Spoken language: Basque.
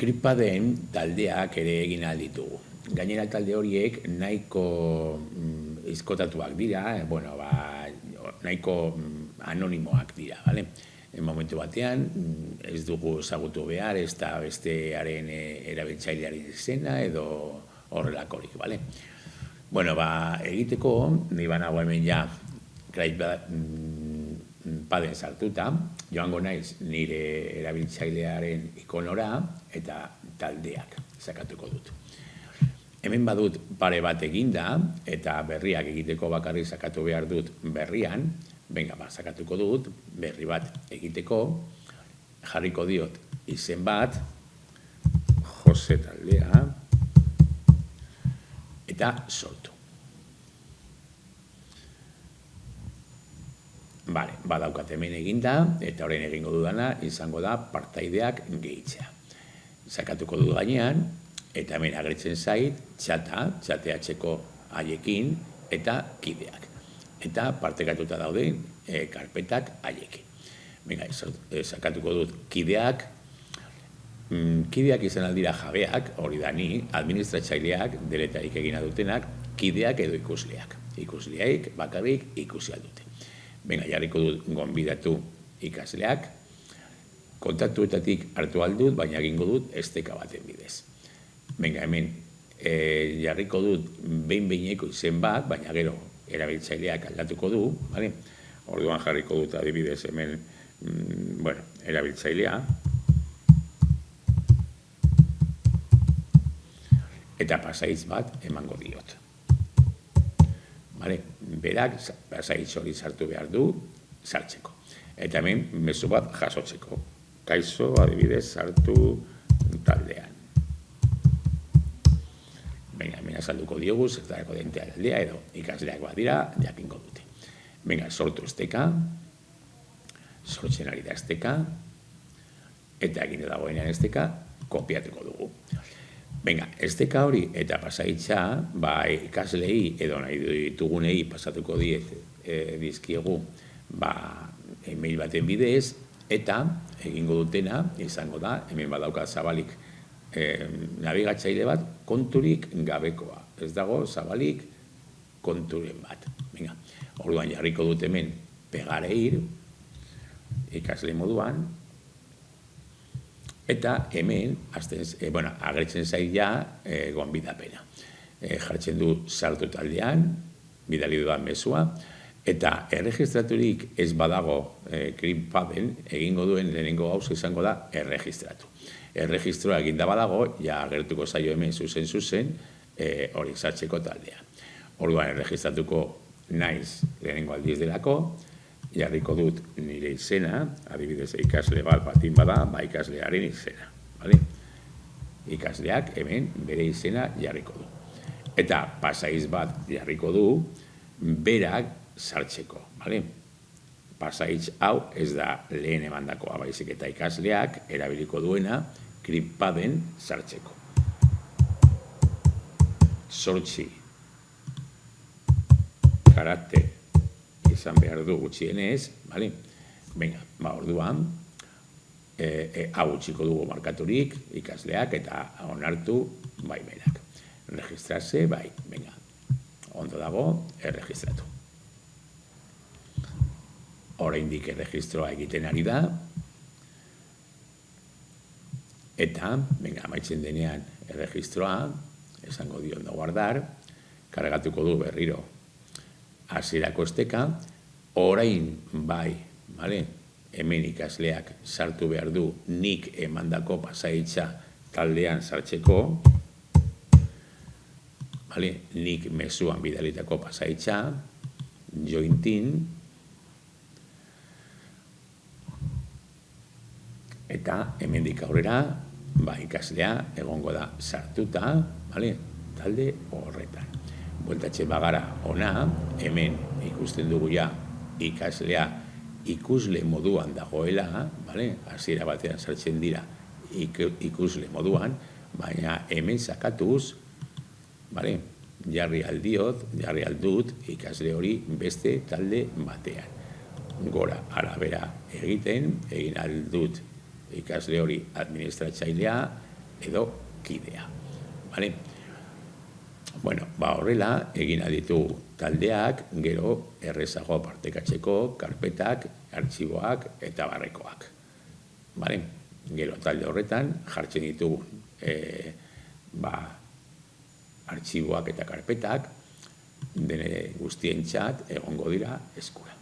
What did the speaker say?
Kripaden taldeak ere egin ahal ditugu. Gainera talde horiek nahiko izkotatuak dira, nahiko anonimoak dira, bale? Momentu batean, ez dugu ezagutu behar, ez da bestearen erabiltzailearen izena edo horrelakorik, bale? Egiteko, ni banago hemen ja, paden sartuta, joango naiz nire erabiltzailearen ikonora eta taldeak sakatuko dut. Hemen badut pare bat eginda eta berriak egiteko bakarrik sakatu behar dut berrian, sakatuko dut berri bat egiteko, jarriko diot izen bat, Jose taldea, eta sortu. Badaukat hemen eginda, eta orain egingo dudana, izango da partaideak gehitzea. Sakatuko dut gainean, eta hemen agertzen zait, txateatzeko haiekin, eta kideak. Eta partekatuta daude karpetak haiekin. Sakatuko dut kideak, kideak izan aldira jabeak, hori da ni, administratzaileak, deletarik egina dutenak, kideak edo ikusleak. Ikusleak bakarrik ikusi aldute. Jarriko dut gonbidatu ikasleak, kontaktuetatik hartu aldut, baina egingo dut esteka baten bidez. Hemen jarriko dut behin-behineko izen bat, baina gero erabiltzaileak aldatuko du, orduan jarriko dut adibidez hemen, erabiltzailea, eta pasaitz bat emango diot. Berak pasaitz hori sartu behar du sartzeko. Eta hemen mezu bat jasotzeko. Kaixo adibidez sartu taldean. Hemen azalduko diogu, zertarako den taldea edo ikasleak badira, jakingo dute. Sortu esteka, sortzen ari da esteka, eta egin dagoenean esteka, kopiatuko dugu. Esteka hori eta pasaitza, ikaslei edo nahi ditugunei pasatuko dizkiegu e-mail baten bidez, eta egingo dutena izango da, hemen badauka zabalik nabigatzaile bat, konturik gabekoa. Ez dago zabalik konturen bat. Orduan jarriko dut hemen pegareir, ikasle moduan, eta hemen, agertzen zait ja gonbidapena. Jartzen du sartu taldean, bidali dudan mezua, eta erregistraturik ez badago Kripaden, egingo duen lehenengo gauza izango da erregistratu. Erregistroa eginda badago, ja agertuko zaio hemen zuzen, hori sartzeko taldea. Orduan erregistratuko naiz lehenengo aldiz delako, jarriko dut nire izena, adibidez ikasle bat batin bada, ikaslearen izena. Ikasleak hemen bere izena jarriko du. Eta pasaiz bat jarriko du, berak sartzeko. Pasaiz hau ez da lehen emandakoa, baizik eta ikasleak erabiliko duena Kripaden sartzeko. Zortzi karakter izan behar du gutxienez, orduan, hau utziko dugu markaturik, ikasleak eta onartu baimenak. Registrarse, ondo dago, erregistratu. Oraindik erregistroa egiten ari da, eta, amaitzen denean erregistroa, esango dio ondo guardar, kargatuko du berriro hasierako esteka, orain hemen ikasleak sartu behar du nik emandako pasaitza taldean sartzeko, nik mezuan bidalitako pasaitza, jointin, eta hemendik aurrera, ikaslea egongo da sartuta, talde horretan. Bueltatxe bagara ona, hemen ikusten dugu ja ikaslea ikusle moduan dagoela, hasiera batean sartzen dira ikusle moduan, baina hemen sakatuz, jarri aldut ikasle hori beste talde batean. Gora arabera egin aldut ikasle hori administratzailea, edo kidea. Bale? Bueno, horrela egin ditu taldeak, gero errezago partekatzeko, karpetak, artxiboak eta barrekoak. Bale? Gero talde horretan jartzen ditugu artxiboak eta karpetak dene guztientzat egongo dira eskura.